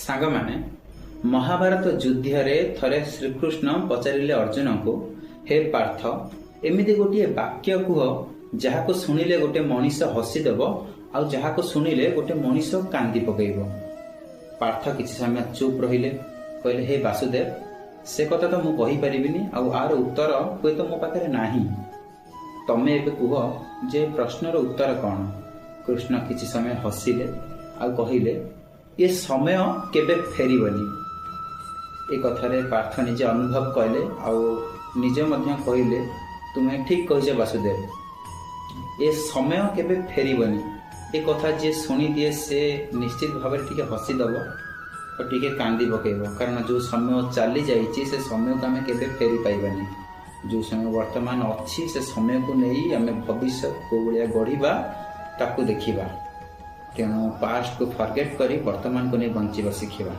ସାଙ୍ଗମାନେ, ମହାଭାରତ ଯୁଦ୍ଧରେ ଥରେ ଶ୍ରୀକୃଷ୍ଣ ପଚାରିଲେ ଅର୍ଜୁନଙ୍କୁ, ହେ ପାର୍ଥ, ଏମିତି ଗୋଟିଏ ବାକ୍ୟ କୁହ ଯାହାକୁ ଶୁଣିଲେ ଗୋଟେ ମଣିଷ ହସିଦେବ ଆଉ ଯାହାକୁ ଶୁଣିଲେ ଗୋଟେ ମଣିଷ କାନ୍ଦି ପକେଇବ। ପାର୍ଥ କିଛି ସମୟ ଚୁପ୍ ରହିଲେ। କହିଲେ, ହେ ବାସୁଦେବ, ସେ କଥା ତ ମୁଁ କହିପାରିବିନି ଆଉ ଆର ଉତ୍ତର ହୁଏତ ମୋ ପାଖରେ ନାହିଁ। ତମେ ଏବେ କୁହ ଯେ ପ୍ରଶ୍ନର ଉତ୍ତର କ'ଣ? କୃଷ୍ଣ କିଛି ସମୟ ହସିଲେ ଆଉ କହିଲେ, ଏ ସମୟ କେବେ ଫେରିବନି। ଏ କଥାରେ ପାର୍ଥ ନିଜେ ଅନୁଭବ କଲେ ଆଉ ନିଜେ ମଧ୍ୟ କହିଲେ, ତୁମେ ଠିକ୍ କହିଛ ବାସୁଦେବ, ଏ ସମୟ କେବେ ଫେରିବନି। ଏ କଥା ଯିଏ ଶୁଣିଦିଏ ସେ ନିଶ୍ଚିତ ଭାବରେ ଟିକେ ହସିଦେବ ଆଉ ଟିକେ କାନ୍ଦି ପକେଇବ, କାରଣ ଯେଉଁ ସମୟ ଚାଲି ଯାଇଛି ସେ ସମୟକୁ ଆମେ କେବେ ଫେରି ପାଇବାନି। ଯେଉଁ ସମୟ ବର୍ତ୍ତମାନ ଅଛି ସେ ସମୟକୁ ନେଇ ଆମେ ଭବିଷ୍ୟତ କେଉଁ ଭଳିଆ ଗଢ଼ିବା ତାକୁ ଦେଖିବା। ତେଣୁ ପାଷ୍ଟକୁ ଫର୍ଗେଟ୍ କରି ବର୍ତ୍ତମାନକୁ ନେଇ ବଞ୍ଚିବା ଶିଖିବା।